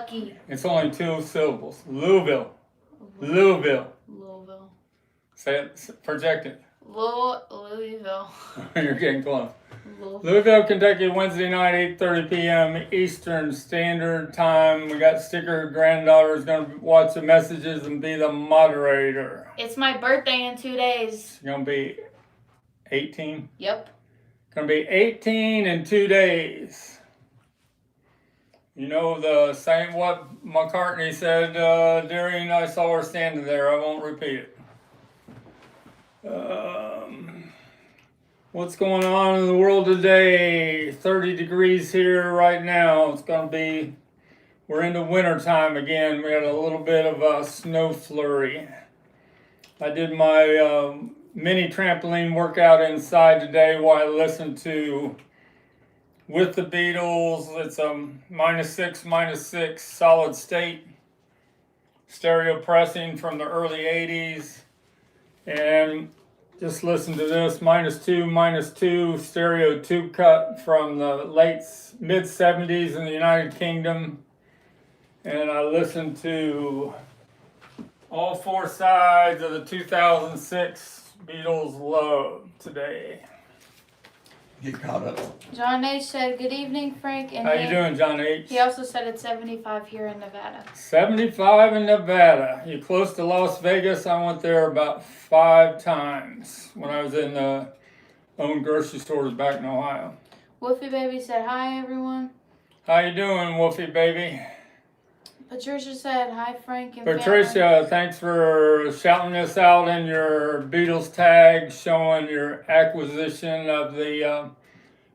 Kentucky. It's only 2 syllables. Louisville. Louisville. Louisville. Say it. Project it. Louisville. You're getting close. Louisville, Kentucky, Wednesday night, 8:30 p.m. Eastern Standard Time. We got Sticker granddaughter is going to watch the messages and be the moderator. It's my birthday in 2 days. It's going to be 18? Yep. Going to be 18 in 2 days. You know the same what McCartney said during I saw her standing there. I won't repeat it. What's going on in the world today? 30 degrees here right now. It's going to be, we're into winter time again. We had a little bit of a snow flurry. I did my mini trampoline workout inside today while I listened to With the Beatles. It's a -6 solid state stereo pressing from the early 80s. And just listen to this, -2 stereo tube cut from the mid-70s in the United Kingdom. And I listened to all 4 sides of the 2006 Beatles Love today. Get caught up. John H. said, good evening, Frank. And How you doing, John H? He also said it's 75 here in Nevada. 75 in Nevada. You close to Las Vegas? I went there about 5 times when I was in the own grocery stores back in Ohio. Wolfie Baby said, hi, everyone. How you doing, Wolfie Baby? Patricia said, hi, Frank and Patricia, family. thanks for shouting us out in your Beatles tag, showing your acquisition of the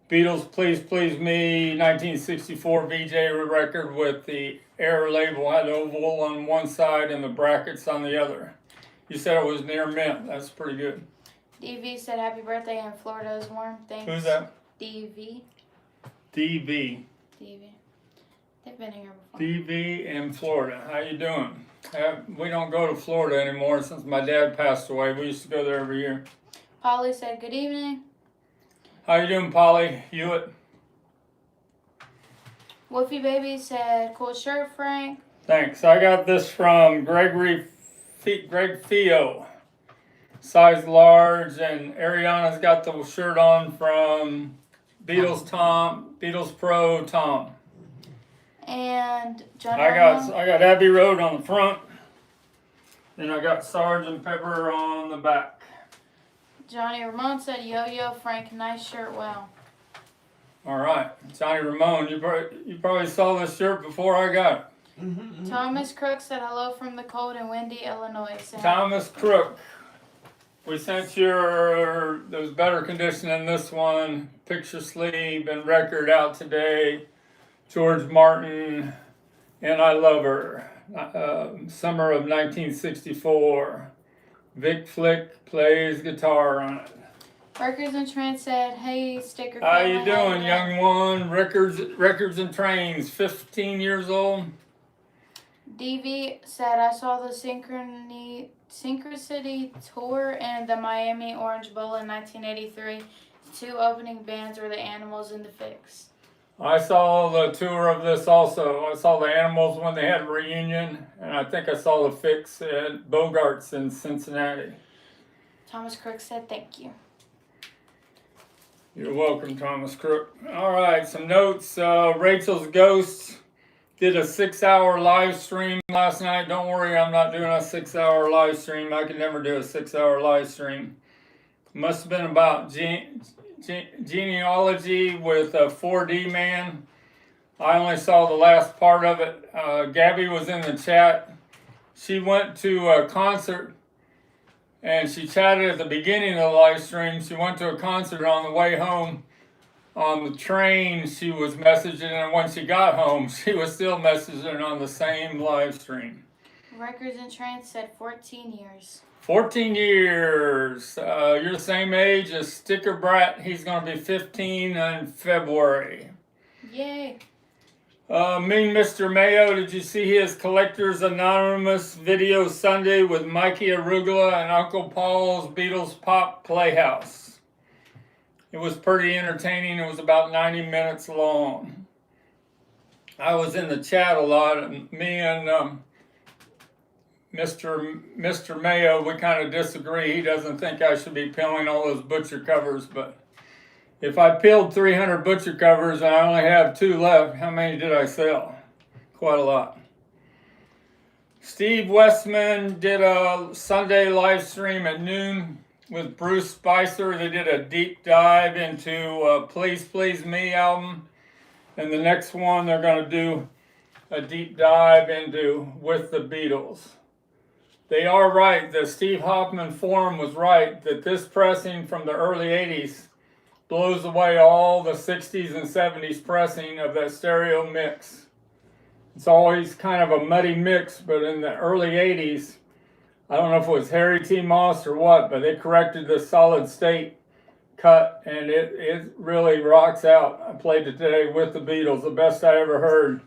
Beatles Please Please Me 1964 VJ record with the air label had oval on one side and the brackets on the other. You said it was near mint. That's pretty good. DV said, happy birthday and Florida is warm. Thanks. Who's that? DV. DV. DV. They've been here before. DV in Florida. How you doing? We don't go to Florida anymore since my dad passed away. We used to go there every year. Polly said, good evening. How you doing, Polly Hewitt? Wolfie Baby said, cool shirt, Frank. Thanks. I got this from Greg Fio. Size large, and Ariana's got the shirt on from Beatles Pro Tom. And Johnny I got Abbey Road on the front, and I got Sgt. Pepper on the back. Johnny Ramone said, yo, Frank, nice shirt, wow. All right. Johnny Ramone, you probably saw this shirt before I got it. Thomas Crook said, hello from the cold and windy Illinois. Thomas Crook, we sent there was better condition than this one. Picture sleeve and record out today. George Martin, and I Love Her. Summer of 1964. Vic Flick plays guitar on it. Records and Trent said, hey, Sticker. How you doing, young one? Records and Trains, 15 years old. DV said, I saw the Synchronicity Tour and the Miami Orange Bowl in 1983. The 2 opening bands were the Animals and the Fix. I saw the tour of this also. I saw the Animals when they had a reunion, and I think I saw the Fix at Bogart's in Cincinnati. Thomas Crook said, thank you. You're welcome, Thomas Crook. All right, some notes. Rachel's Ghost did a 6-hour live stream last night. Don't worry, I'm not doing a 6-hour live stream. I can never do a 6-hour live stream. Must have been about genealogy with a 4D man. I only saw the last part of it. Gabby was in the chat. She went to a concert and she chatted at the beginning of the live stream. She went to a concert on the way home. On the train, she was messaging, and when she got home, she was still messaging on the same live stream. Records and Trance said 14 years. 14 years. You're the same age as Sticker Brat. He's going to be 15 in February. Yay. Mean Mr. Mayo, did you see his Collectors Anonymous video Sunday with Mikey Arugula and Uncle Paul's Beatles Pop Playhouse? It was pretty entertaining. It was about 90 minutes long. I was in the chat a lot, and me and Mr. Mayo, we kind of disagree. He doesn't think I should be peeling all those butcher covers, but if I peeled 300 butcher covers and I only have 2 left, how many did I sell? Quite a lot. Steve Westman did a Sunday live stream at noon with Bruce Spicer. They did a deep dive into Please Please Me album. And the next one, they're going to do a deep dive into With the Beatles. They are right. The Steve Hoffman Forum was right that this pressing from the early 80s blows away all the 60s and 70s pressing of that stereo mix. It's always kind of a muddy mix, but in the early 80s, I don't know if it was Harry T. Moss or what, but they corrected the solid state cut, and it really rocks out. I played it today with the Beatles, the best I ever heard.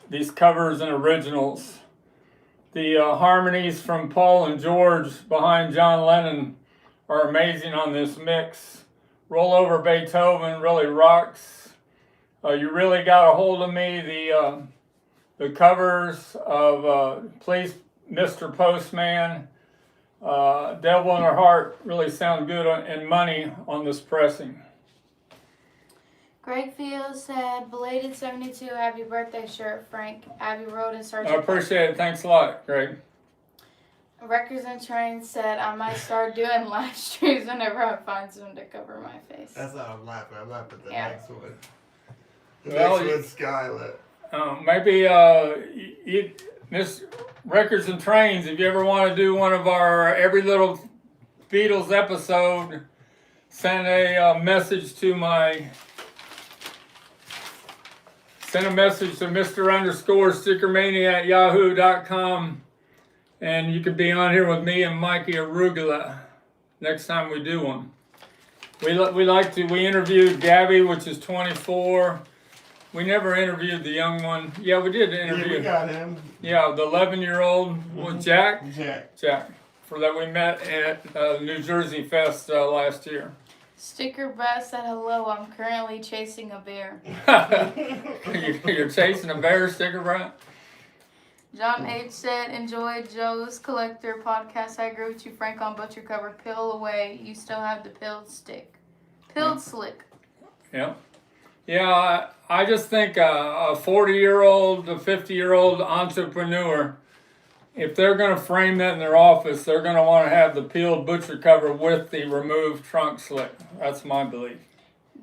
These covers and originals. The harmonies from Paul and George behind John Lennon are amazing on this mix. Roll Over Beethoven really rocks. You Really Got a Hold of Me. The covers of Please Mr. Postman, Devil in Her Heart really sound good and Money on this pressing. Greg Fields said, belated 72, happy birthday shirt, Frank. Abbey Road and Sergeant. I appreciate it. Thanks a lot, Greg. Records and Trains said, I might start doing live streams whenever I find something to cover my face. That's not I'm laughing. I'm laughing at the Yeah. next one. The Well, next one's Skylit. Maybe Miss Records and Trains, if you ever want to do one of our every little Beatles episode, send a message to Mr. _STICKERMANIA at yahoo.com, and you could be on here with me and Mikey Arugula next time we do one. We interviewed Gabby, which is 24. We never interviewed the young one. Yeah, we did interview. Yeah, we got him. Yeah, the 11-year-old with Jack, for that we met at New Jersey Fest last year. Sticker Bass said, hello, I'm currently chasing a bear. You're chasing a bear, Sticker Brat? John H. said, enjoy Joe's Collector podcast. I agree with you, Frank, on butcher cover. Peel away. You still have the peeled stick. Peeled slick. Yeah. Yeah, I just think a 40-year-old, a 50-year-old entrepreneur, if they're going to frame that in their office, they're going to want to have the peeled butcher cover with the removed trunk slick. That's my belief.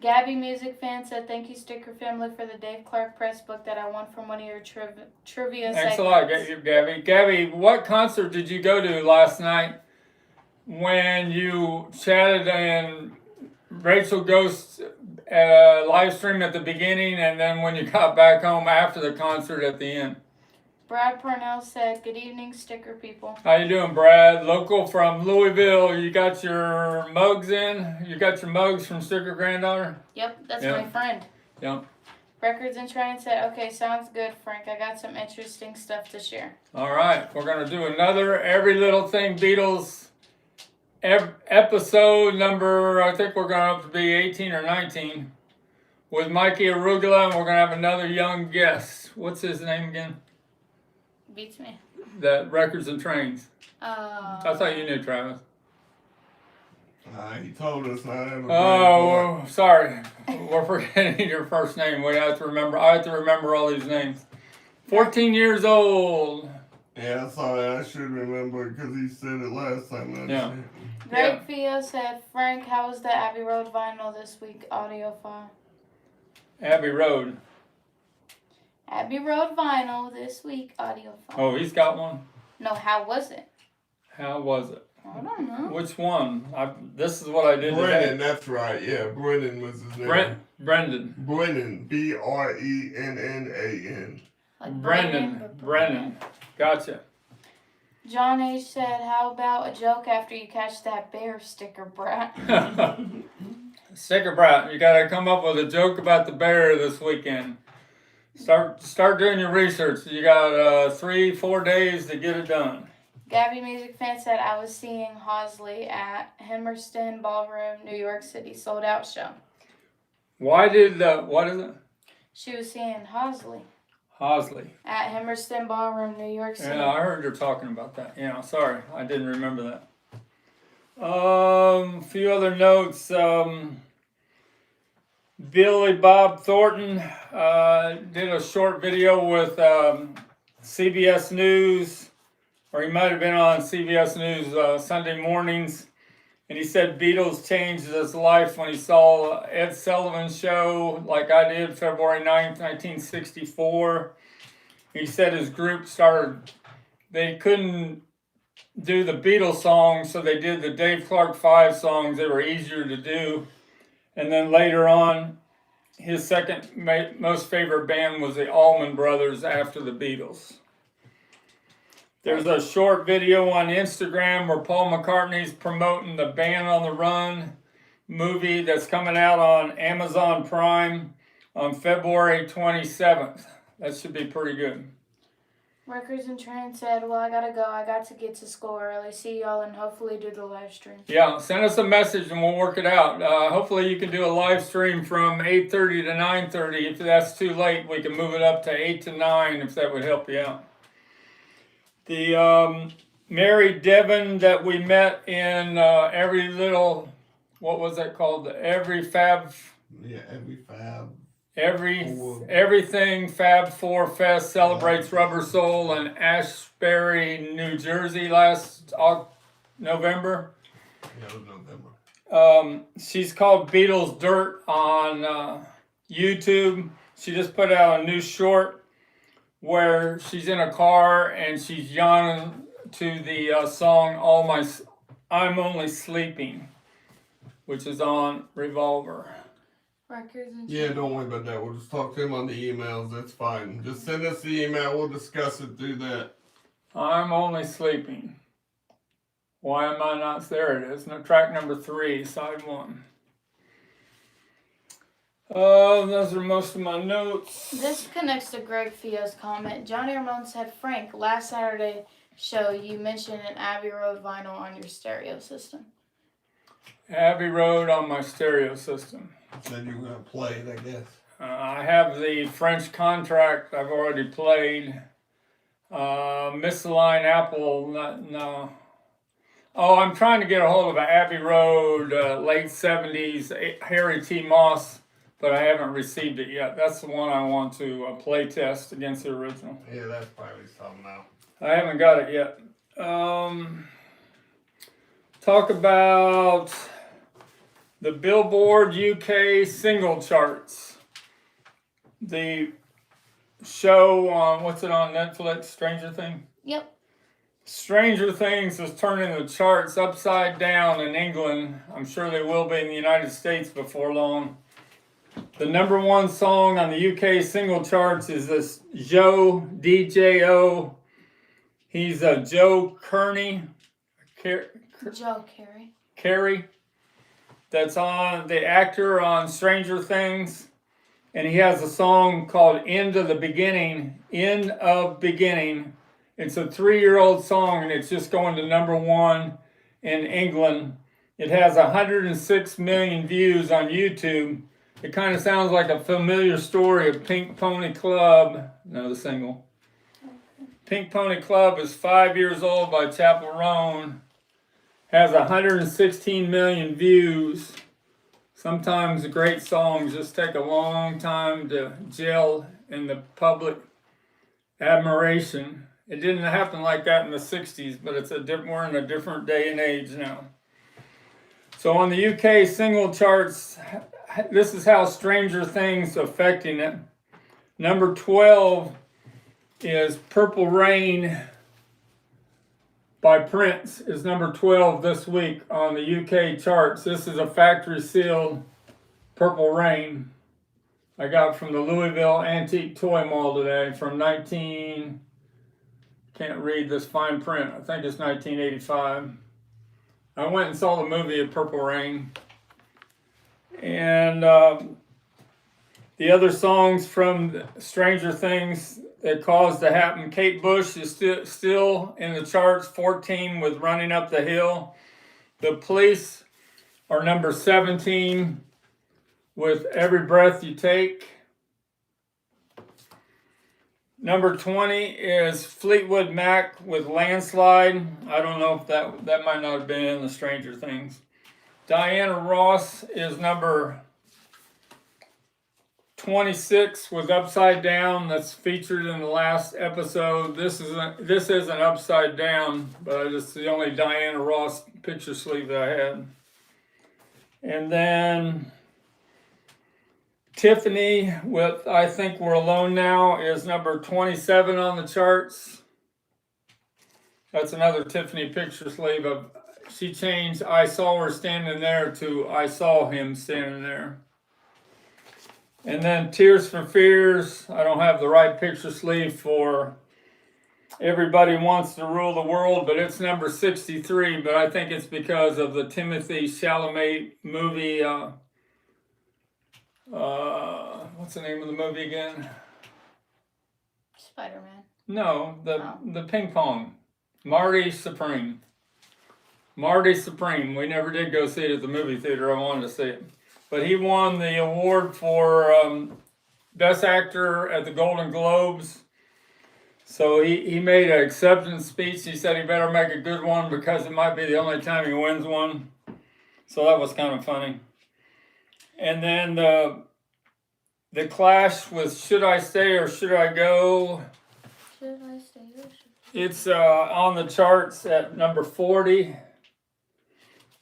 Gabby Music Fan said, thank you, Sticker Family, for the Dave Clark Press book that I won from one of your trivia Thanks segments. a lot, Gabby. Gabby, what concert did you go to last night when you chatted and Rachel Ghost live stream at the beginning, and then when you got back home after the concert at the end? Brad Parnell said, good evening, Sticker people. How you doing, Brad? Local from Louisville. You got your mugs in? You got your mugs from Sticker Granddaughter? Yep, that's Yeah. my friend. Yep. Records and Train said, okay, sounds good, Frank. I got some interesting stuff to share. All right. We're going to do another Every Little Thing Beatles episode number, I think we're going up to be 18 or 19, with Mikey Arugula, and we're going to have another young guest. What's his name again? Beats me. The Records and Trains. I thought you knew, Travis. He told us not to. Oh, sorry. We're forgetting your first name. We have to remember. I have to remember all these names. 14 years old. Yeah, sorry, I should remember because he said it last time. Yeah. Greg Fio said, Frank, how was the Abbey Road vinyl this week? Audio file. Abbey Road. Abbey Road vinyl this week. Audio file. Oh, he's got one? No, how was it? How was it? I don't know. Which one? This is what I did Brennan, today. that's right. Yeah, Brennan was his name. Brendan. Brennan. Brennan. Like Brennan. Gotcha. John H. said, how about a joke after you catch that bear, Sticker Brat? Sticker Brat, you gotta come up with a joke about the bear this weekend. Start doing your research. You got 3-4 days to get it done. Gabby Music Fan said, I was seeing Hosley at Hemerston Ballroom, New York City, sold out show. Why did what is it? She was seeing Hosley Hosley. at Himmerston Ballroom, New York City. Yeah, I heard you're talking about that. Yeah, sorry, I didn't remember that. A few other notes. Billy Bob Thornton did a short video with CBS News, or he might have been on CBS News Sunday mornings, and he said Beatles changed his life when he saw Ed Sullivan's show, like I did, February 9th, 1964. He said his group they couldn't do the Beatles songs, so they did the Dave Clark 5 songs. They were easier to do. And then later on, his second most favorite band was the Allman Brothers after the Beatles. There's a short video on Instagram where Paul McCartney's promoting the Band on the Run movie that's coming out on Amazon Prime on February 27th. That should be pretty good. Records and Train said, well, I gotta go. I got to get to school early. See y'all and hopefully do the live stream. Yeah, send us a message and we'll work it out. Hopefully you can do a live stream from 8:30 to 9:30. If that's too late, we can move it up to 8 to 9 if that would help you out. The Mary Devon that we met in every little, what was that called? Every Fab. Yeah, every Fab. Everything Fab 4 Fest celebrates Rubber Soul in Ashbury, New Jersey last November. Yeah, it was November. She's called Beatles Dirt on YouTube. She just put out a new short where she's in a car and she's yawning to the song I'm Only Sleeping, which is on Revolver. Records and Yeah, don't worry about that. We'll just talk to him on the emails. That's fine. Just send us the email. We'll discuss it through that. I'm Only Sleeping. Why am I not? There it is. No, track number 3, side 1. Those are most of my notes. This connects to Greg Fio's comment. Johnny Ramone said, Frank, last Saturday show you mentioned an Abbey Road vinyl on your stereo system. Abbey Road on my stereo system. Said you were going to play it, I guess. I have the French Contract I've already played. Miscellaneous Apple, no. Oh, I'm trying to get a hold of an Abbey Road late 70s Harry T. Moss, but I haven't received it yet. That's the one I want to play test against the original. Yeah, that's probably something now. I haven't got it yet. Talk about the Billboard UK single charts. The show on, what's it on Netflix, Stranger Things? Yep. Stranger Things is turning the charts upside down in England. I'm sure they will be in the United States before long. The number 1 song on the UK single charts is this Joe, DJO. He's Joe Kearney. Joe Carey. That's on the actor on Stranger Things. And he has a song called End of Beginning. It's a 3-year-old song and it's just going to number 1 in England. It has 106 million views on YouTube. It kind of sounds like a familiar story of Pink Pony Club. No, the single. Pink Pony Club is 5 years old by Chapel Roan. Has 116 million views. Sometimes great songs just take a long time to gel in the public admiration. It didn't happen like that in the 60s, but we're in a different day and age now. So on the UK single charts, this is how Stranger Things affecting it. Number 12 is Purple Rain by Prince is number 12 this week on the UK charts. This is a factory sealed Purple Rain I got from the Louisville Antique Toy Mall today from can't read this fine print. I think it's 1985. I went and saw the movie of Purple Rain. And the other songs from Stranger Things that caused to happen. Kate Bush is still in the charts, 14 with Running Up the Hill. The Police are number 17 with Every Breath You Take. Number 20 is Fleetwood Mac with Landslide. I don't know if that might not have been in the Stranger Things. Diana Ross is number 26 with Upside Down. That's featured in the last episode. This isn't Upside Down, but it's the only Diana Ross picture sleeve that I had. And then Tiffany with I Think We're Alone Now is number 27 on the charts. That's another Tiffany picture sleeve of, she changed I Saw Her Standing There to I Saw Him Standing There. And then Tears for Fears, I don't have the right picture sleeve for Everybody Wants to Rule the World, but it's number 63, but I think it's because of the Timothée Chalamet movie, what's the name of the movie again? Spider-Man. No, the ping pong. Marty Supreme. Marty Supreme. We never did go see it at the movie theater. I wanted to see it. But he won the award for Best Actor at the Golden Globes. So he made an acceptance speech. He said he better make a good one because it might be the only time he wins one. So that was kind of funny. And then the Clash with Should I Stay or Should I Go? Should I stay or should It's on the charts at number 40.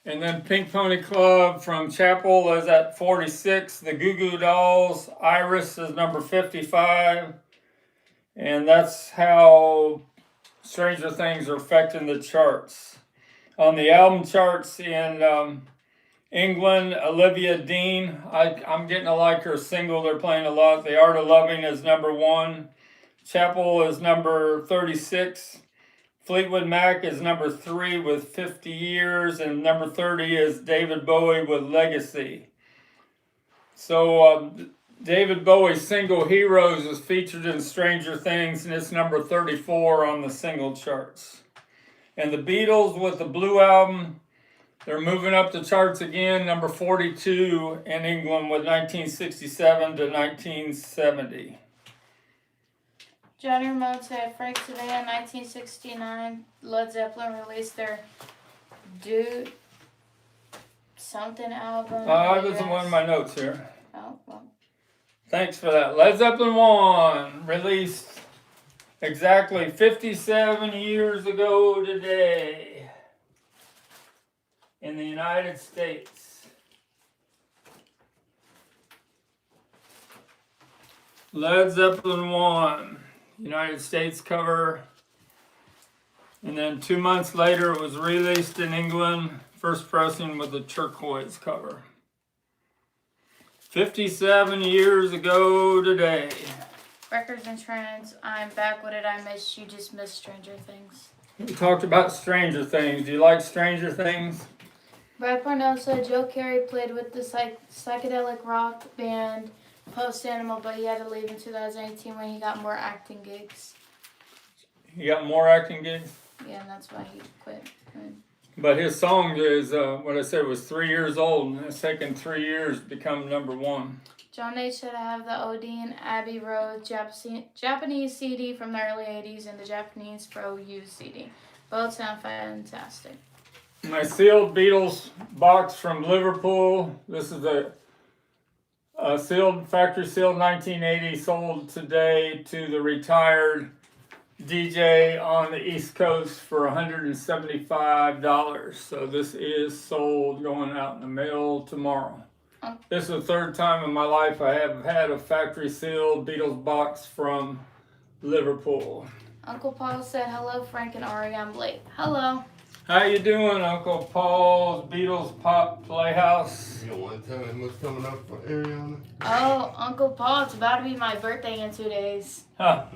And then Pink Pony Club from Chapel is at 46. The Goo Goo Dolls, Iris is number 55. And that's how Stranger Things are affecting the charts. On the album charts in England, Olivia Dean, I'm getting to like her single they're playing a lot. The Art of Loving is number 1. Chapel is number 36. Fleetwood Mac is number 3 with 50 Years, and number 30 is David Bowie with Legacy. So David Bowie's single Heroes is featured in Stranger Things, and it's number 34 on the single charts. And the Beatles with the Blue Album, they're moving up the charts again, number 42 in England with 1967 to 1970. Johnny Ramone said, Frank, today in 1969, Led Zeppelin released their Do Something album. I was in one of my notes here. Oh, well. Thanks for that. Led Zeppelin 1, released exactly 57 years ago today in the United States. Led Zeppelin 1. United States cover, and then 2 months later it was released in England, first pressing with the turquoise cover. 57 years ago today. Records and Trends, I'm back. What did I miss? You just missed Stranger Things. We talked about Stranger Things. Do you like Stranger Things? Brad Parnell said Joe Carey played with the psychedelic rock band Post Animal, but he had to leave in 2018 when he got more acting gigs. He got more acting gigs? Yeah, and that's why he quit. But his song is, what I said, was 3 years old, and it's taken 3 years to become number 1. John H. said I have the Odeon Abbey Road Japanese CD from the early 80s and the Japanese Pro U CD. Both sound fantastic. My sealed Beatles box from Liverpool. This is a sealed, factory sealed 1980, sold today to the retired DJ on the East Coast for $175. So this is sold, going out in the mail tomorrow. This is the third time in my life I have had a factory sealed Beatles box from Liverpool. Uncle Paul said, hello, Frank and Ari, I'm late. Hello. How you doing, Uncle Paul's Beatles Pop Playhouse? You don't want to tell him what's coming up for Ariana? Oh, Uncle Paul, it's about to be my birthday in 2 days. Huh.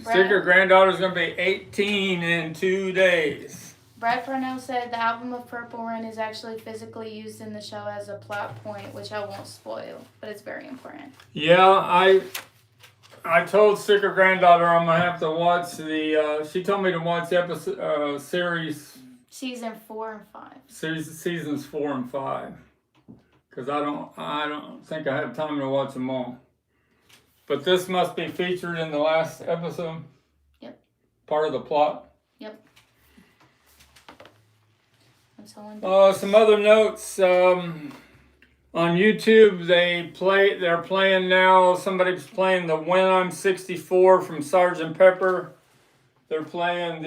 Sticker granddaughter's going to be 18 in 2 days. Brad Parnell said the album of Purple Rain is actually physically used in the show as a plot point, which I won't spoil, but it's very important. Yeah, I told Sticker granddaughter I'm going to have to watch the, she told me to watch episode, series. Season 4 and 5. Seasons 4 and 5. Because I don't think I have time to watch them all. But this must be featured in the last episode? Yep. Part of the plot? Yep. That's all. Some other notes. On YouTube, they're playing now. Somebody's playing the When I'm 64 from Sgt. Pepper. They're playing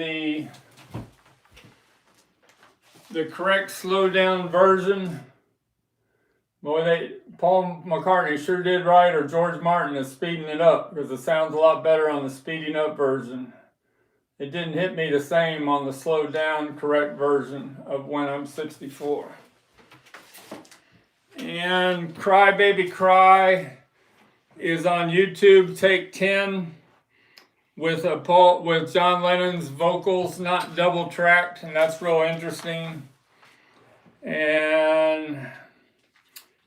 the correct slow down version. Boy, Paul McCartney sure did right, or George Martin is speeding it up, because it sounds a lot better on the speeding up version. It didn't hit me the same on the slowed down correct version of When I'm 64. And Cry Baby Cry is on YouTube, take 10, with John Lennon's vocals not double tracked, and that's real interesting. And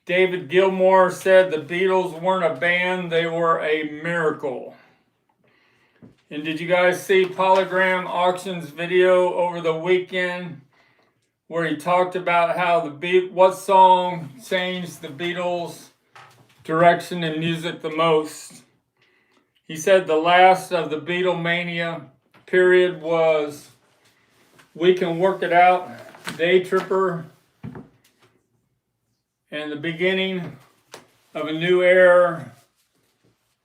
David Gilmour said the Beatles weren't a band, they were a miracle. And did you guys see Polygram Auction's video over the weekend where he talked about how what song changed the Beatles' direction in music the most? He said the last of the Beatlemania period was We Can Work It Out, Day Tripper, and the beginning of a new era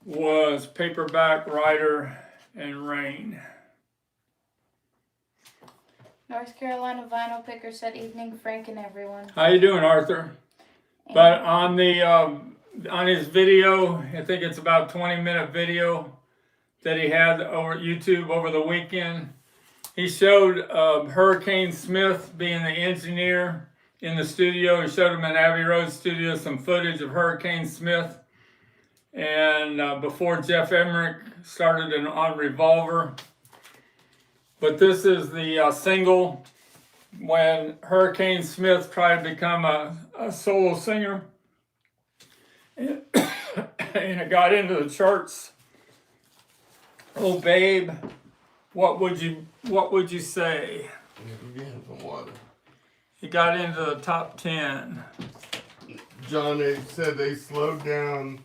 was Paperback Writer and Rain. North Carolina Vinyl Picker said, "Evening, Frank and everyone." How you doing, Arthur? But on his video, I think it's about 20-minute video that he had over YouTube over the weekend, he showed Hurricane Smith being the engineer in the studio. He showed him in Abbey Road studio some footage of Hurricane Smith, and before Jeff Emmerich started on Revolver. But this is the single when Hurricane Smith tried to become a solo singer, and it got into the charts. Oh babe, what would you say? Again, some water. It got into the top 10. John H. said they slowed down.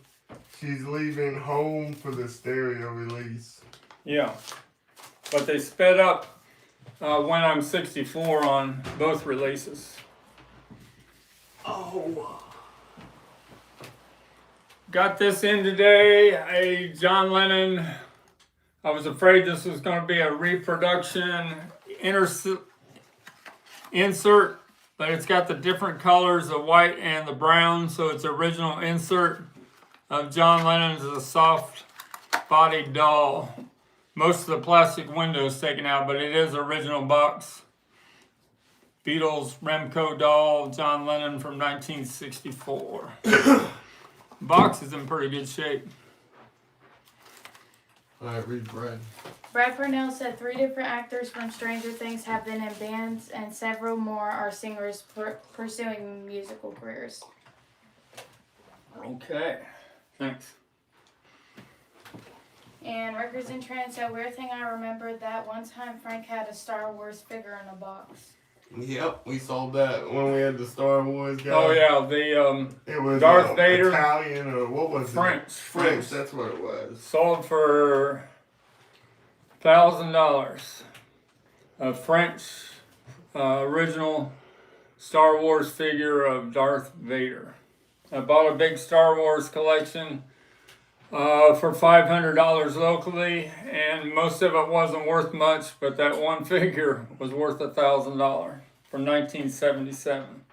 She's leaving home for the stereo release. Yeah, but they sped up When I'm 64 on both releases. Oh. Got this in today, a John Lennon. I was afraid this was going to be a reproduction insert, but it's got the different colors, the white and the brown, so it's original insert of John Lennon's a soft-bodied doll. Most of the plastic windows taken out, but it is original box. Beatles Remco doll, John Lennon from 1964. Box is in pretty good shape. Alright, read Brad. Brad Purnell said 3 different actors from Stranger Things have been in bands, and several more are singers pursuing musical careers. Okay, thanks. And Records and Trends said, "Weird thing I remembered that one time Frank had a Star Wars figure in a box." Yep, we saw that when we had the Star Wars guy. Oh yeah, it was Darth Vader, Italian or what was French. it? French, that's what it was. Sold for $1,000. A French original Star Wars figure of Darth Vader. I bought a big Star Wars collection for $500 locally, and most of it wasn't worth much, but that one figure was worth $1,000 from 1977.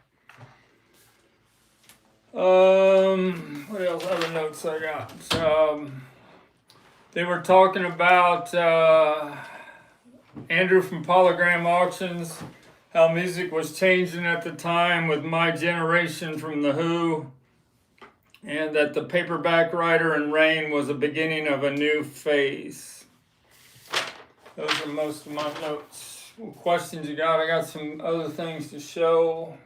What else? Other notes I got. They were talking about Andrew from Polygram Auctions, how music was changing at the time with My Generation from The Who, and that the Paperback Writer and Rain was the beginning of a new phase. Those are most of my notes. What questions you got? I got some other things to show.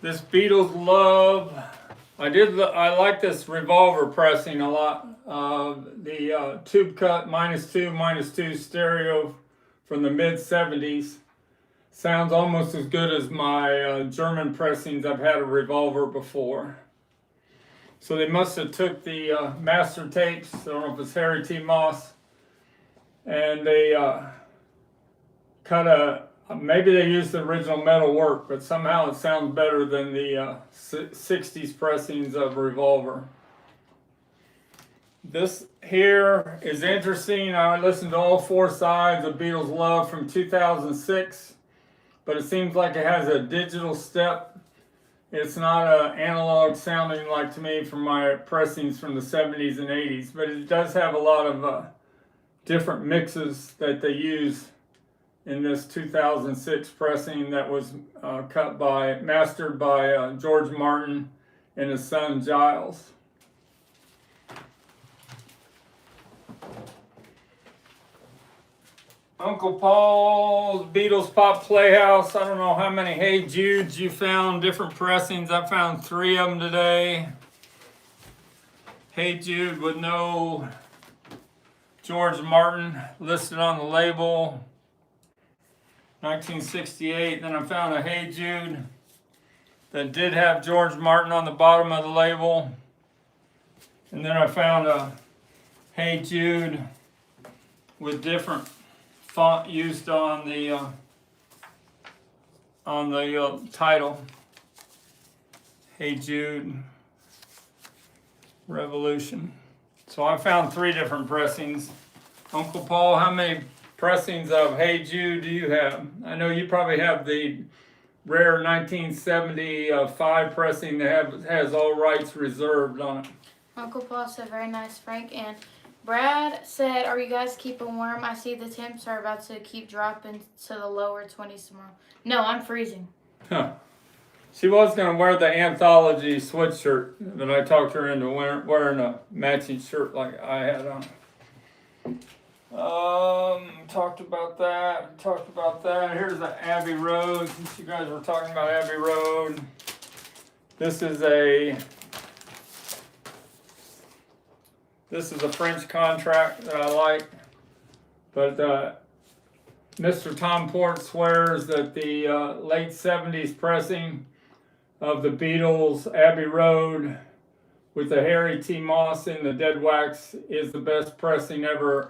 This Beatles love. I like this Revolver pressing a lot. The tube cut -2 stereo from the mid-70s. Sounds almost as good as my German pressings. I've had a Revolver before. So they must have took the master tapes, I don't know if it's Harry T. Moss, and they cut maybe they used the original metal work, but somehow it sounds better than the 60s pressings of Revolver. This here is interesting. I listened to all 4 sides of Beatles Love from 2006, but it seems like it has a digital step. It's not analog sounding like to me from my pressings from the 70s and 80s, but it does have a lot of different mixes that they use in this 2006 pressing that was mastered by George Martin and his son Giles. Uncle Paul's Beatles Pop Playhouse. I don't know how many Hey Judes you found, different pressings. I found 3 of them today. Hey Jude with no George Martin listed on the label. 1968. Then I found a Hey Jude that did have George Martin on the bottom of the label. And then I found a Hey Jude with different font used on the title. Hey Jude Revolution. So I found 3 different pressings. Uncle Paul, how many pressings of Hey Jude do you have? I know you probably have the rare 1975 pressing that has all rights reserved on it. Uncle Paul said, very nice, Frank. And Brad said, are you guys keeping warm? I see the temps are about to keep dropping to the lower 20s tomorrow. No, I'm freezing. Huh. She was going to wear the Anthology sweatshirt, but I talked her into wearing a matching shirt like I had on. Talked about that. Here's the Abbey Road, since you guys were talking about Abbey Road. This is a French contract that I like, but Mr. Tom Port swears that the late 70s pressing of the Beatles' Abbey Road with the Harry T. Moss in the dead wax is the best pressing ever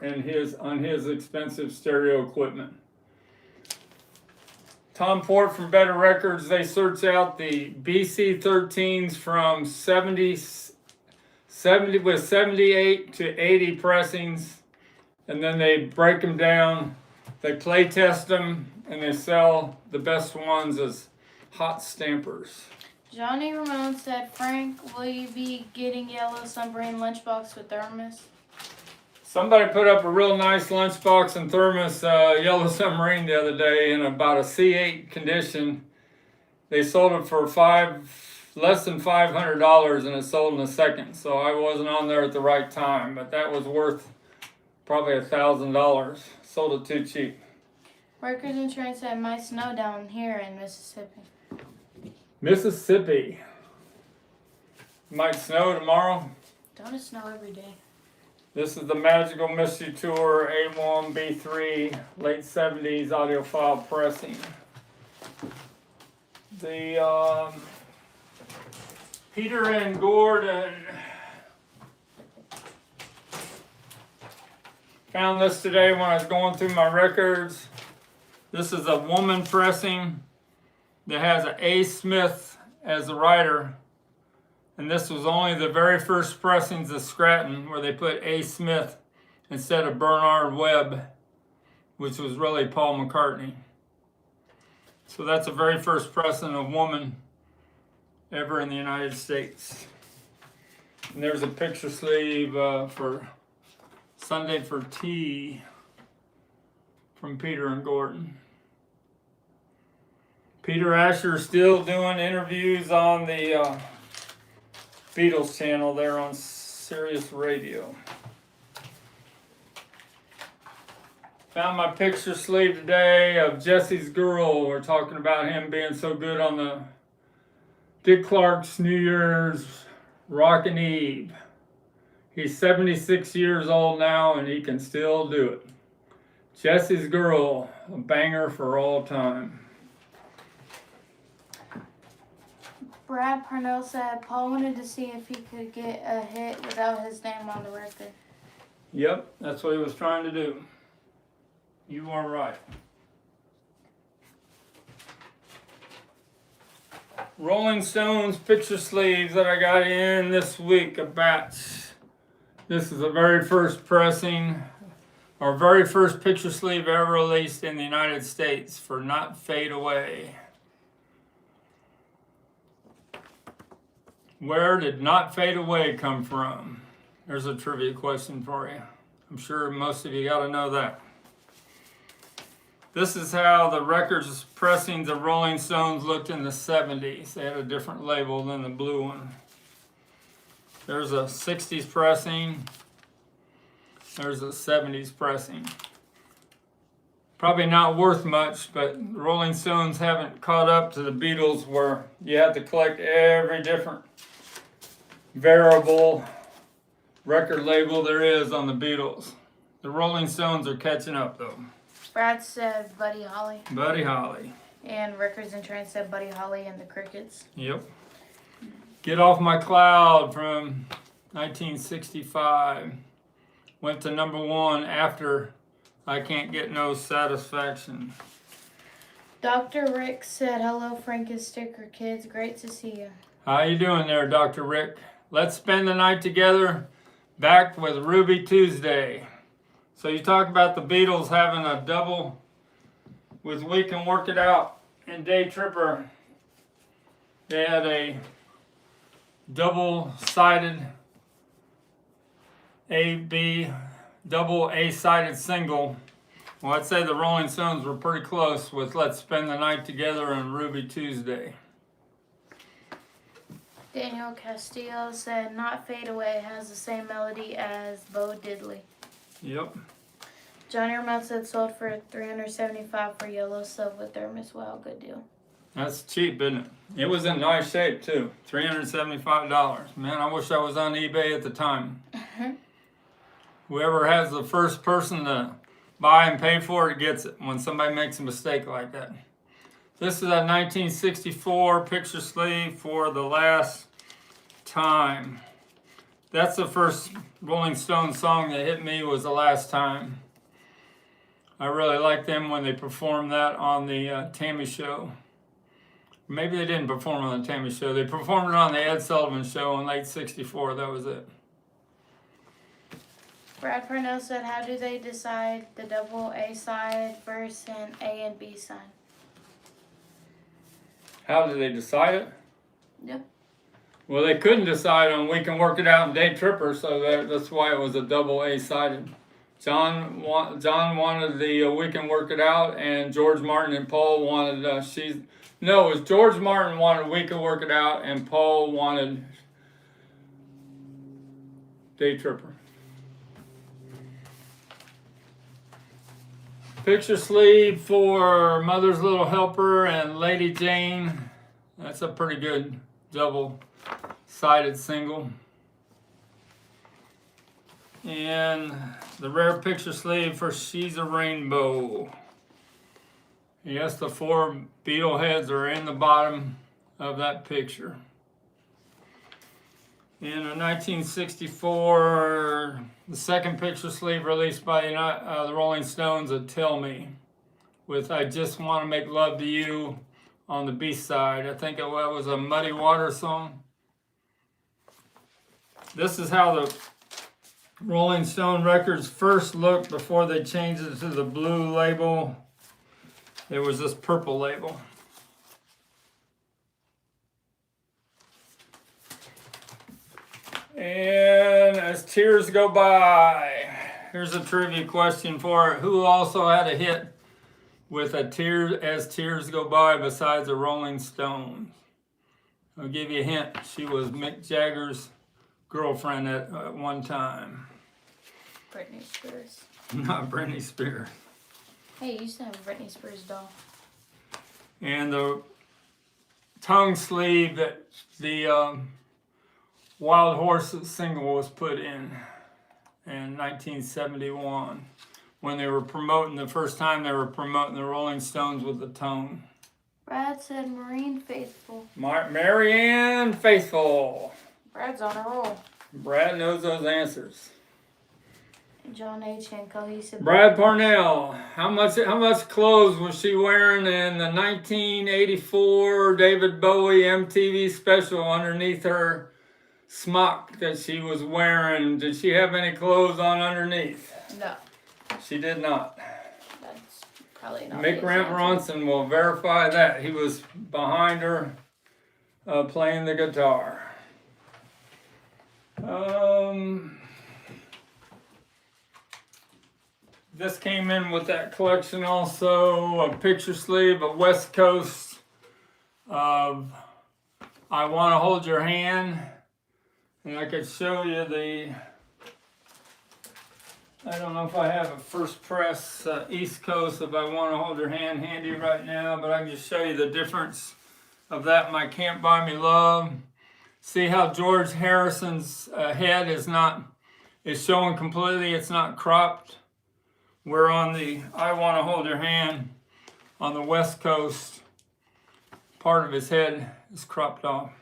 on his expensive stereo equipment. Tom Port from Better Records, they search out the BC-13s from 78 to 80 pressings, and then they break them down, they play test them, and they sell the best ones as hot stampers. Johnny Ramone said, Frank, will you be getting yellow submarine lunchbox with thermos? Somebody put up a real nice lunchbox and thermos yellow submarine the other day in about a C8 condition. They sold it for less than $500, and it sold in a second. So I wasn't on there at the right time, but that was worth probably $1,000. Sold it too cheap. Workers Insurance said, might snow down here in Mississippi. Mississippi. Might snow tomorrow. Don't it snow every day? This is the Magical Mystery Tour A1 B3 late 70s audiophile pressing. The Peter and Gordon. Found this today when I was going through my records. This is a woman pressing that has an A. Smith as the writer. And this was only the very first pressings of Scranton where they put A. Smith instead of Bernard Webb, which was really Paul McCartney. So that's the very first pressing of woman ever in the United States. And there's a picture sleeve for Sunday for Tea from Peter and Gordon. Peter Asher still doing interviews on the Beatles channel there on Sirius Radio. Found my picture sleeve today of Jesse's Girl. We're talking about him being so good on the Dick Clark's New Year's Rockin' Eve. He's 76 years old now and he can still do it. Jesse's Girl, a banger for all time. Brad Parnell said Paul wanted to see if he could get a hit without his name on the record. Yep, that's what he was trying to do. You are right. Rolling Stones picture sleeves that I got in this week, a batch. This is the very first pressing, or very first picture sleeve ever released in the United States for Not Fade Away. Where did Not Fade Away come from? There's a trivia question for you. I'm sure most of you got to know that. This is how the records pressings of Rolling Stones looked in the 70s. They had a different label than the blue one. There's a 60s pressing. There's a 70s pressing. Probably not worth much, but the Rolling Stones haven't caught up to the Beatles where you have to collect every different variable record label there is on the Beatles. The Rolling Stones are catching up though. Brad said Buddy Holly. Buddy Holly. And Records and Trends said Buddy Holly and the Crickets. Yep. Get Off My Cloud from 1965. Went to number 1 after I Can't Get No Satisfaction. Dr. Rick said, hello, Frank and Sticker Kids. Great to see you. How you doing there, Dr. Rick? Let's spend the night together. Back with Ruby Tuesday. So you talk about the Beatles having a double with We Can Work It Out and Day Tripper. They had a double-sided double A-sided single. Well, I'd say the Rolling Stones were pretty close with Let's Spend the Night Together and Ruby Tuesday. Daniel Castillo said, Not Fade Away has the same melody as Bo Diddley. Yep. Johnny Ramone said sold for $375 for yellow silver thermos. Wow, good deal. That's cheap, isn't it? It was in nice shape, too. $375. Man, I wish I was on eBay at the time. Whoever has the first person to buy and pay for it gets it when somebody makes a mistake like that. This is a 1964 picture sleeve for The Last Time. That's the first Rolling Stones song that hit me, was The Last Time. I really liked them when they performed that on the Tammy Show. Maybe they didn't perform on the Tammy Show. They performed it on the Ed Sullivan Show in late '64. That was it. Brad Parnell said, how do they decide the double A side verse and A and B side? How did they decide it? Yep. Well, they couldn't decide on We Can Work It Out and Day Tripper, so that's why it was a double A-sided. John wanted the We Can Work It Out, and George Martin and Paul wanted it was George Martin wanted We Can Work It Out, and Paul wanted Day Tripper. Picture sleeve for Mother's Little Helper and Lady Jane. That's a pretty good double-sided single. And the rare picture sleeve for She's a Rainbow. Yes, the 4 Beatle heads are in the bottom of that picture. In a 1964, the second picture sleeve released by the Rolling Stones, a Tell Me, with I Just Want to Make Love to You on the B side. I think it was a Muddy Water song. This is how the Rolling Stone records first looked before they changed it to the blue label. There was this purple label. And as tears go by, here's a trivia question for it. Who also had a hit with As Tears Go By besides the Rolling Stones? I'll give you a hint. She was Mick Jagger's girlfriend at one time. Britney Spears. Not Britney Spears. Hey, you used to have a Britney Spears doll. And the tongue sleeve that the Wild Horses single was put in 1971 when they were promoting the first time they were promoting the Rolling Stones with the tongue. Brad said Marine Faithful. Marianne Faithful. Brad's on a roll. Brad knows those answers. John H. and Cohesive. Brad Parnell. How much clothes was she wearing in the 1984 David Bowie MTV special underneath her smock that she was wearing? Did she have any clothes on underneath? No, She did not. that's probably not. Mick his Rant answer. Ronson will verify that. He was behind her playing the guitar. This came in with that collection also, a picture sleeve, a West Coast of I Want to Hold Your Hand. And I could show you I don't know if I have a first press East Coast of I Want to Hold Your Hand handy right now, but I can just show you the difference of that and my Can't Buy Me Love. See how George Harrison's head is showing completely, it's not cropped. We're on the I Want to Hold Your Hand on the West Coast. Part of his head is cropped off.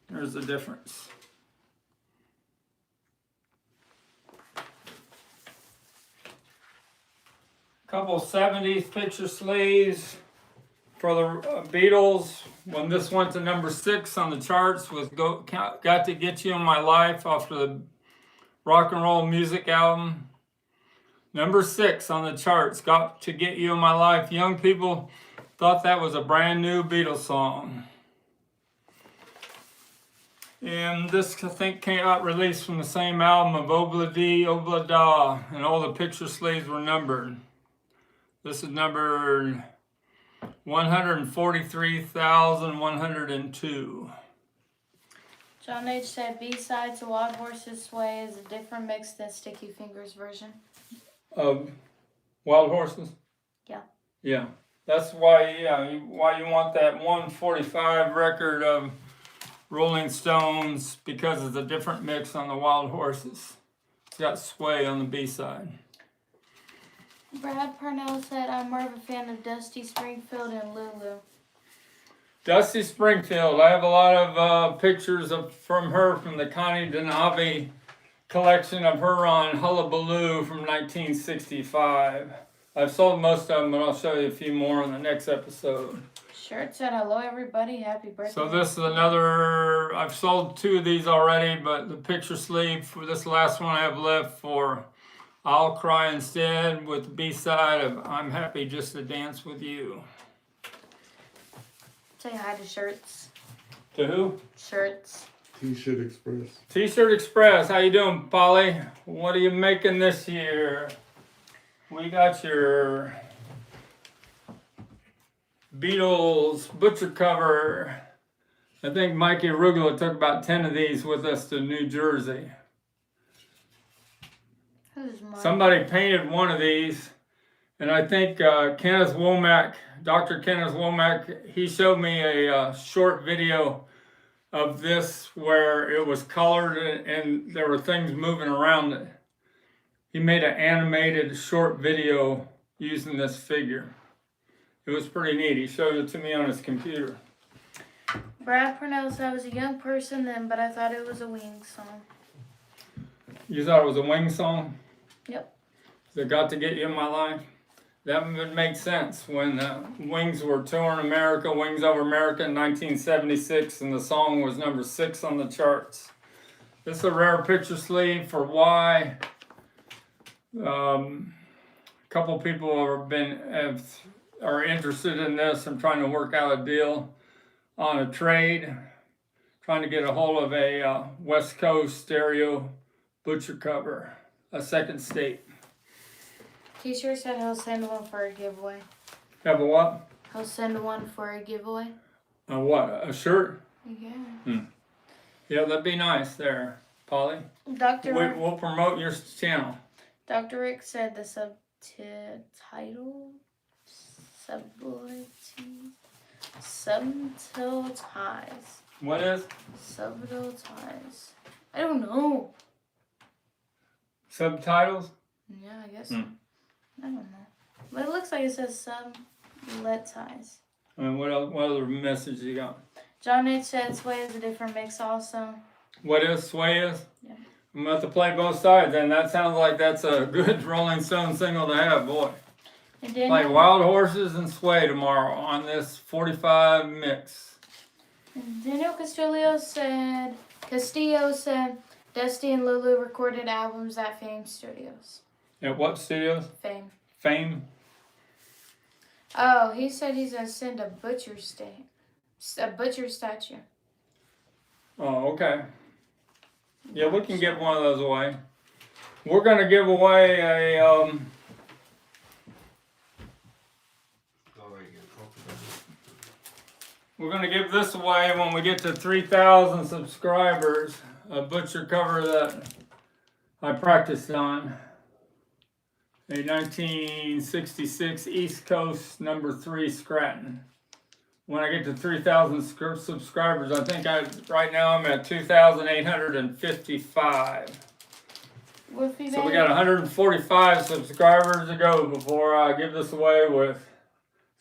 There's the difference. Couple 70s picture sleeves for the Beatles. When this went to number 6 on the charts was Got to Get You in My Life off the rock and roll music album. Number 6 on the charts, Got to Get You in My Life. Young people thought that was a brand new Beatles song. And this, I think, came out released from the same album of Obla Dee, Obla Da, and all the picture sleeves were numbered. This is number 143,102. John H. said B-sides to Wild Horses Sway is a different mix than Sticky Fingers version. Of Wild Horses? Yeah. Yeah. That's why you want that 145 record of Rolling Stones, because it's a different mix on the Wild Horses. It's got Sway on the B-side. Brad Parnell said, I'm more of a fan of Dusty Springfield and Lulu. Dusty Springfield. I have a lot of pictures from her from the Connie Denavi collection of her on Hullabaloo from 1965. I've sold most of them, but I'll show you a few more in the next episode. Shirt said, hello everybody, happy birthday. So this is another, I've sold 2 of these already, but the picture sleeve for this last one I have left for I'll Cry Instead with the B-side of I'm Happy Just to Dance With You. Say hi to Shirts. To who? Shirts. T-shirt Express. T-shirt Express, how you doing, Polly? What are you making this year? We got your Beatles butcher cover. I think Mikey Arugula took about 10 of these with us to New Jersey. Who's Mike? Somebody painted one of these, and I think Kenneth Womack, Dr. Kenneth Womack, he showed me a short video of this where it was colored and there were things moving around it. He made an animated short video using this figure. It was pretty neat. He showed it to me on his computer. Brad Parnell said I was a young person then, but I thought it was a Wings song. You thought it was a Wings song? Yep. That Got to Get You in My Life? That would make sense when Wings were touring America, Wings Over America in 1976, and the song was number 6 on the charts. This is a rare picture sleeve for Y. A couple people are interested in this. I'm trying to work out a deal on a trade, trying to get a hold of a West Coast stereo butcher cover, a second state. T-shirt said he'll send one for a giveaway. Have a what? He'll send one for a giveaway. A what? A shirt? Yeah. Yeah, that'd be nice there, Polly. We'll promote your channel. Dr. Rick said the subtitle, subtle ties. What is? Subtle ties. I don't know. Subtitles? Yeah, I guess so. I don't know. But it looks like it says sublet ties. I mean, what else? What other message you got? John H said Sway is a different mix also. What is Sway is? Yeah. I'm about to play both sides, and that sounds like that's a good Rolling Stone single to have, boy. And Play Daniel, Wild Horses and Sway tomorrow on this 45 mix. and Daniel Castillo said Dusty and Lulu recorded albums at Fame Studios. At what studios? Fame. Fame? Oh, he said he's gonna send a butcher statue. Oh, okay. Yeah, we can give one of those away. We're gonna give away a we're gonna give this away when we get to 3,000 subscribers. A butcher cover that I practiced on. A 1966 East Coast number 3 Scranton. When I get to 3,000 subscribers, I think right now I'm at 2,855. Woofy So we Baby. got 145 subscribers to go before I give this away with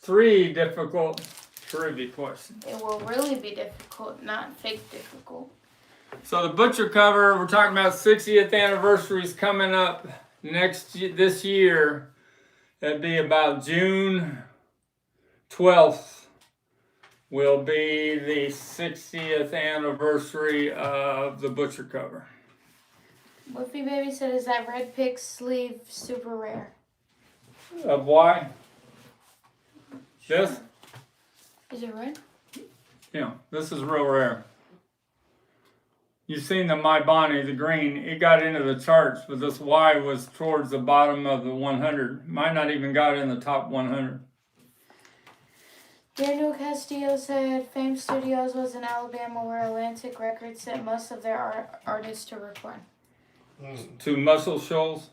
3 difficult trivia questions. It will really be difficult, not fake difficult. So the butcher cover, we're talking about 60th anniversaries coming up this year. It'd be about June 12th will be the 60th anniversary of the butcher cover. Woofy Baby said, is that red pick sleeve super rare? Of why? This? Is it red? Yeah, this is real rare. You've seen the My Bonnie, the green. It got into the charts, but this Y was towards the bottom of the 100. Might not even got in the top 100. Daniel Castillo said Fame Studios was in Alabama where Atlantic Records sent most of their artists to record. To Muscle Shoals?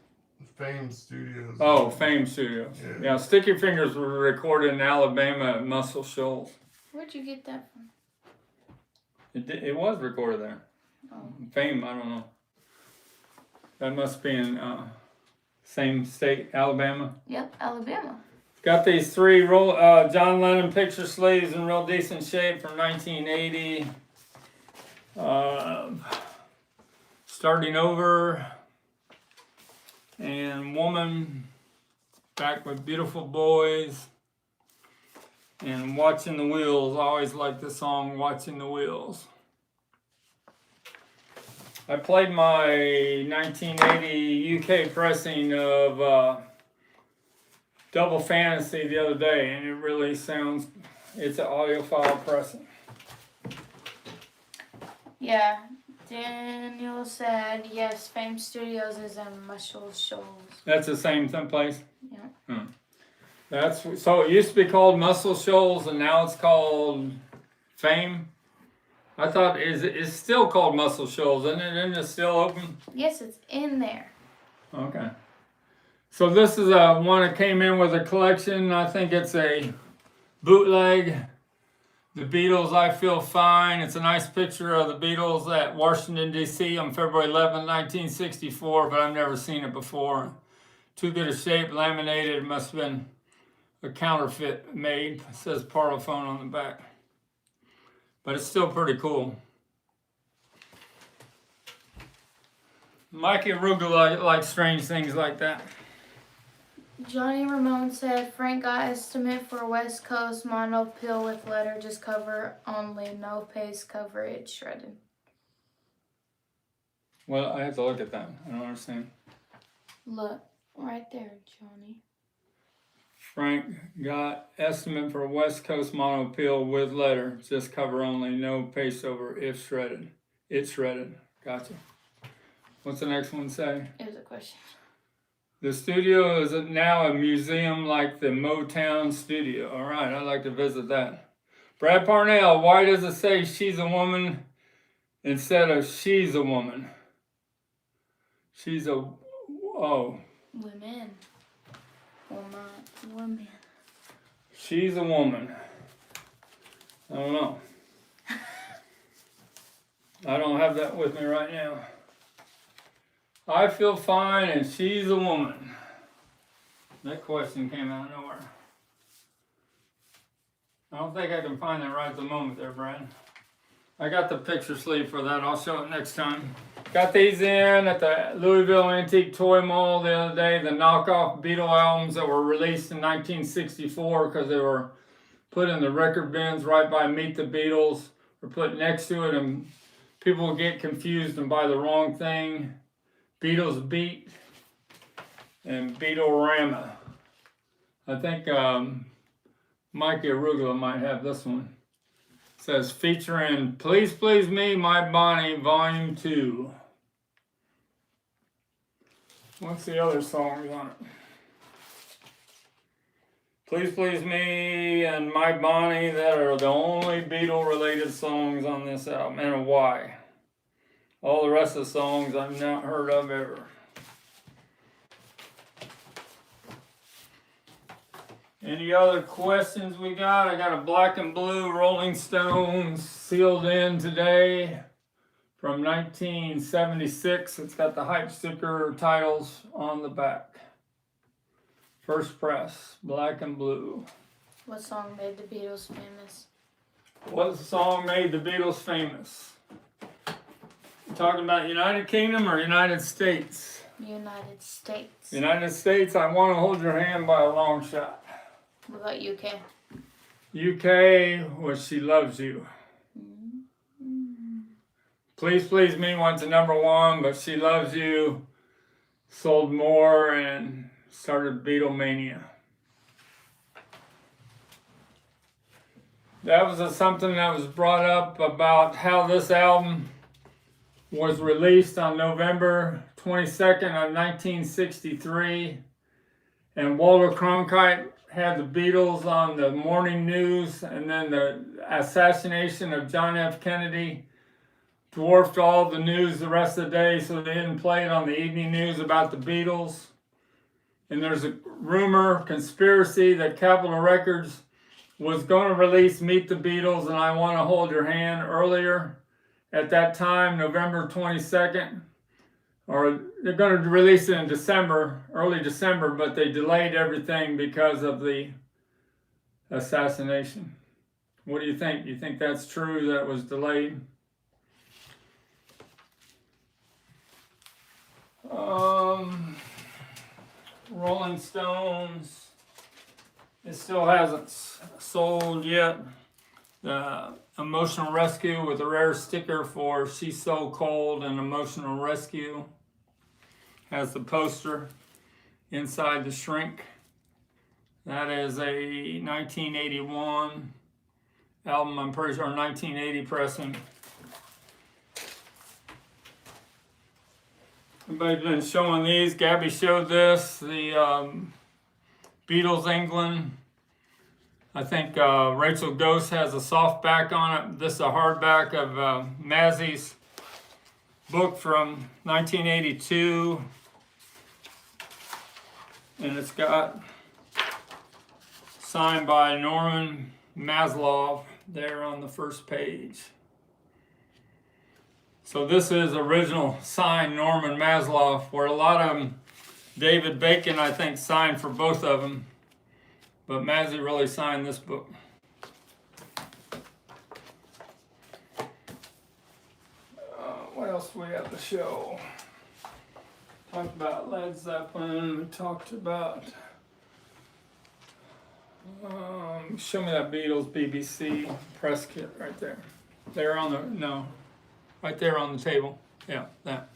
Fame Studios. Oh, Fame Studios. Yeah, Sticky Fingers were recorded in Alabama at Muscle Shoals. Where'd you get that from? It was recorded there. Oh. Fame, I don't know. That must be in same state, Alabama. Yep, Alabama. Got these 3 John Lennon picture sleeves in real decent shape from 1980. Starting Over and Woman, Back with Beautiful Boys, and Watching the Wheels. I always like the song Watching the Wheels. I played my 1980 UK pressing of Double Fantasy the other day, and it really sounds, it's an audiophile pressing. Yeah, Daniel said, yes, Fame Studios is in Muscle Shoals. That's the same place? Yeah. So it used to be called Muscle Shoals, and now it's called Fame? I thought it's still called Muscle Shoals, isn't it? Isn't it still open? Yes, it's in there. Okay. So this is one that came in with a collection. I think it's a bootleg. The Beatles, I Feel Fine. It's a nice picture of the Beatles at Washington, D.C. on February 11, 1964, but I've never seen it before. Too good a shape, laminated. It must have been a counterfeit made. It says Parlophone on the back. But it's still pretty cool. Mikey Arugula likes strange things like that. Johnny Ramone said Frank got estimate for West Coast mono pill with letter, just cover only, no paste coverage shredded. Well, I have to look at that. I don't understand. Look, right there, Johnny. Frank got estimate for West Coast mono pill with letter, just cover only, no paste over, if shredded. It's shredded. Gotcha. What's the next one say? It was a question. The studio is now a museum like the Motown studio. All right, I'd like to visit that. Brad Parnell, why does it say she's a woman instead of she's a woman? She's a, Women. Women. She's a woman. I don't know. I don't have that with me right now. I feel fine and she's a woman. That question came out of nowhere. I don't think I can find that right at the moment there, Brad. I got the picture sleeve for that. I'll show it next time. Got these in at the Louisville Antique Toy Mall the other day. The knockoff Beatle albums that were released in 1964 because they were put in the record bins right by Meet the Beatles. Were put next to it, and people get confused and buy the wrong thing. Beatles Beat and Beatle-rama. I think Mikey Arugula might have this one. It says featuring Please Please Me, My Bonnie, Volume 2. What's the other songs on it? Please Please Me and My Bonnie, that are the only Beatle related songs on this album, and why. All the rest of the songs I've not heard of ever. Any other questions we got? I got a black and blue Rolling Stones sealed in today from 1976. It's got the hype sticker titles on the back. First press, black and blue. What song made the Beatles famous? What song made the Beatles famous? You talking about United Kingdom or United States? United States. United States, I Want to Hold Your Hand by a long shot. What about UK? UK was She Loves You. Please Please Me went to #1, but She Loves You sold more and started Beatlemania. That was something that was brought up about how this album was released on November 22nd of 1963, and Walter Cronkite had the Beatles on the morning news, and then the assassination of John F. Kennedy dwarfed all the news the rest of the day, so they didn't play it on the evening news about the Beatles. And there's a rumor, conspiracy, that Capitol Records was going to release Meet the Beatles and I Want to Hold Your Hand earlier at that time, November 22nd. Or they're going to release it in December, early December, but they delayed everything because of the assassination. What do you think? Do you think that's true, that it was delayed? Rolling Stones, it still hasn't sold yet. The Emotional Rescue with a rare sticker for She's So Cold and Emotional Rescue. Has the poster inside the shrink. That is a 1981 album, I'm pretty sure, 1980 pressing. Everybody's been showing these. Gabby showed this, the Beatles England. I think Rachel Ghost has a soft back on it. This is a hardback of Mazzy's book from 1982. And it's got signed by Norman Maslov there on the first page. So this is original signed Norman Maslov, where a lot of them, David Bacon, I think, signed for both of them. But Mazzy really signed this book. What else do we have to show? Talked about Led Zeppelin. We talked about... show me that Beatles BBC press kit right there. There on the... No. Right there on the table. Yeah, that.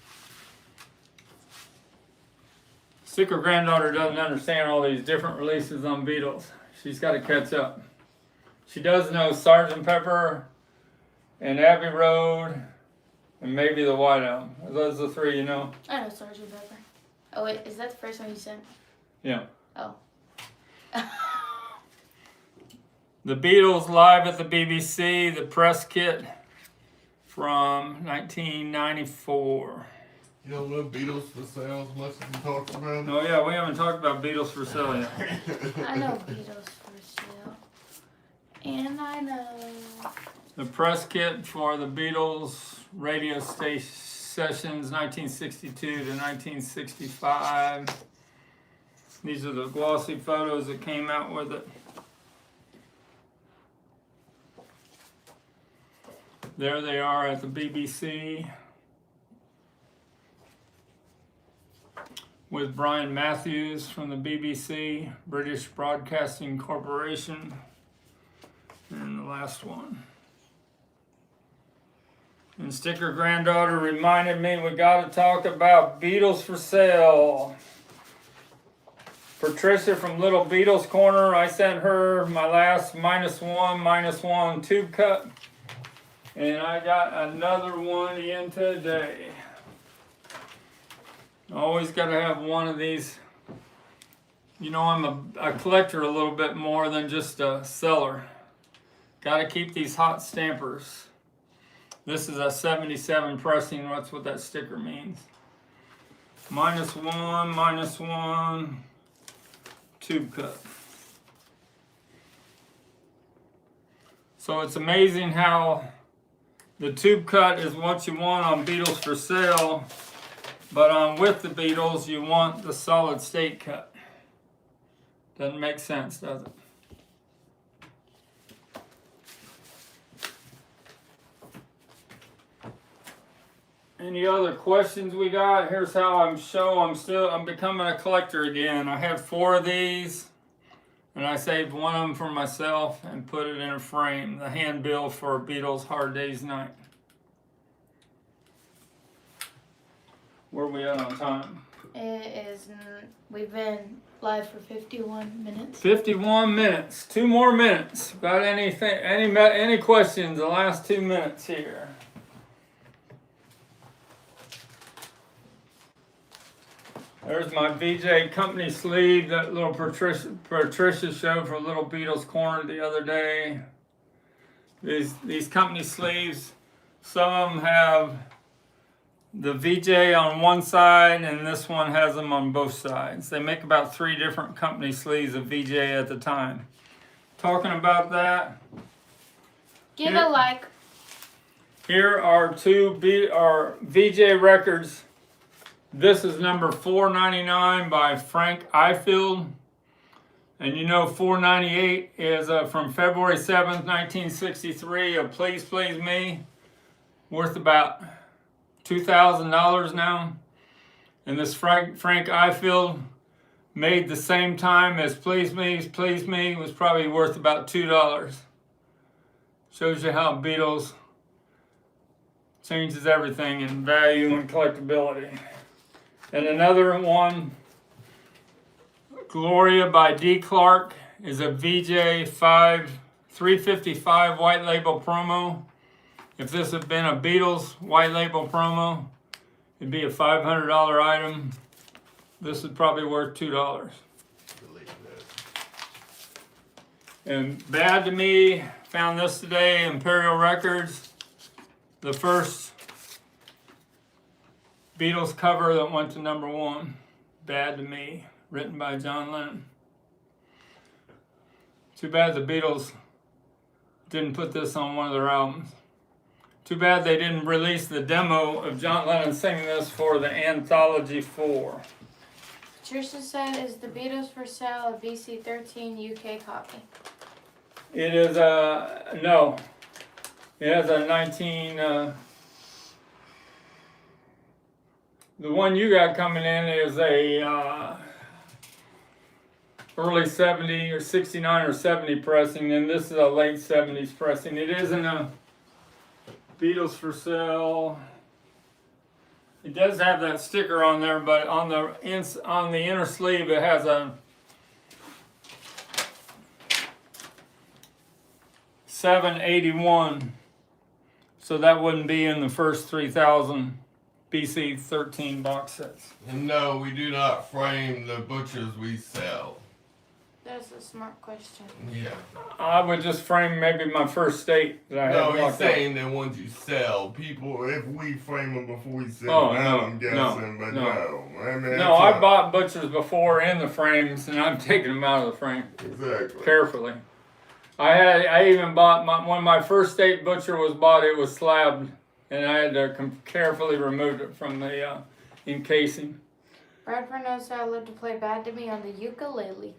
Sticker granddaughter doesn't understand all these different releases on Beatles. She's got to catch up. She does know Sgt. Pepper and Abbey Road and maybe the White Album. Are those the three you know? I know Sgt. Pepper. Oh wait, is that the first one you sent? Yeah. Oh. The Beatles live at the BBC, the press kit from 1994. You don't know Beatles for sale as much as you talked about it? Oh yeah, we haven't talked about Beatles for sale yet. I know Beatles for sale. And I know... The press kit for the Beatles radio sessions 1962 to 1965. These are the glossy photos that came out with it. There they are at the BBC with Brian Matthews from the BBC, British Broadcasting Corporation, and the last one. And Sticker Granddaughter reminded me we got to talk about Beatles for sale. Patricia from Little Beatles Corner, I sent her my last -1 tube cut. And I got another one in today. Always got to have one of these. You know, I'm a collector a little bit more than just a seller. Got to keep these hot stampers. This is a 77 pressing. That's what that sticker means. -1 tube cut. So it's amazing how the tube cut is what you want on Beatles for sale, but on With the Beatles you want the solid state cut. Doesn't make sense, does it? Any other questions we got? Here's how I'm becoming a collector again. I have 4 of these, and I saved one of them for myself and put it in a frame. The handbill for Beatles Hard Day's Night. Where are we at on time? We've been live for 51 minutes. 51 minutes. 2 more minutes. Got any questions? The last 2 minutes here. There's my VJ company sleeve, that little Patricia showed for Little Beatles Corner the other day. These company sleeves, some of them have the VJ on one side and this one has them on both sides. They make about 3 different company sleeves of VJ at the time. Talking about that. Give a like. Here are 2 VJ records. This is number 499 by Frank Ifield. And you know 498 is from February 7th, 1963 of Please Please Me. Worth about $2,000 now. And this Frank Ifield made the same time as Please Me was probably worth about $2. Shows you how Beatles changes everything in value and collectability. And another one, Gloria by D. Clark, is a VJ 355 white label promo. If this had been a Beatles white label promo, it'd be a $500 item. This is probably worth $2. And Bad to Me, found this today, Imperial Records. The first Beatles cover that went to number 1, Bad to Me, written by John Lennon. Too bad the Beatles didn't put this on one of their albums. Too bad they didn't release the demo of John Lennon singing this for the Anthology 4. Patricia said, is the Beatles for sale a BC13 UK copy? It is no. It has a 19... the one you got coming in is a early 70 or 69 or 70 pressing, and this is a late 70s pressing. It isn't a Beatles for sale. It does have that sticker on there, but on the inner sleeve it has a 781. So that wouldn't be in the first 3,000 BC 13 box sets. And no, we do not frame the butchers we sell. That's a smart question. Yeah. I would just frame maybe my first state that I No, have he's locked up. saying that ones you sell. People, if we frame them before we sell them out, I'm guessing, but no. I mean, No, I bought butchers before in the frames, and I'm taking them out of the frame Exactly. carefully. I even bought when my first state butcher was bought, it was slabbed, and I had to carefully remove it from the encasing. Bradford knows how I love to play Bad to Me on the ukulele.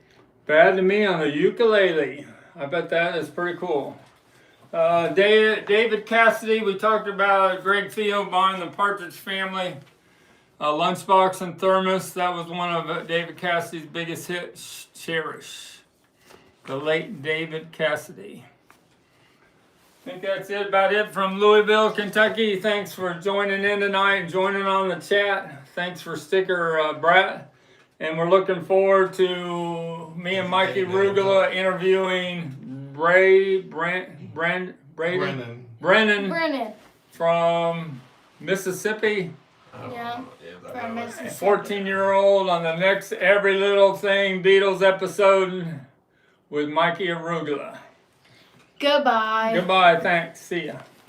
Bad to Me on the ukulele. I bet that is pretty cool. David Cassidy, we talked about Greg Field buying the Partridge Family lunchbox and thermos. That was one of David Cassidy's biggest hits, Cherish. The late David Cassidy. I think that's about it from Louisville, Kentucky. Thanks for joining in tonight and joining on the chat. Thanks for Sticker Brat. And we're looking forward to me and Mikey Rugula interviewing Brennan from Mississippi. Yeah. From A Mississippi. 14-year-old on the next Every Little Thing Beatles episode with Mikey Arugula. Goodbye. Goodbye, thanks, see ya.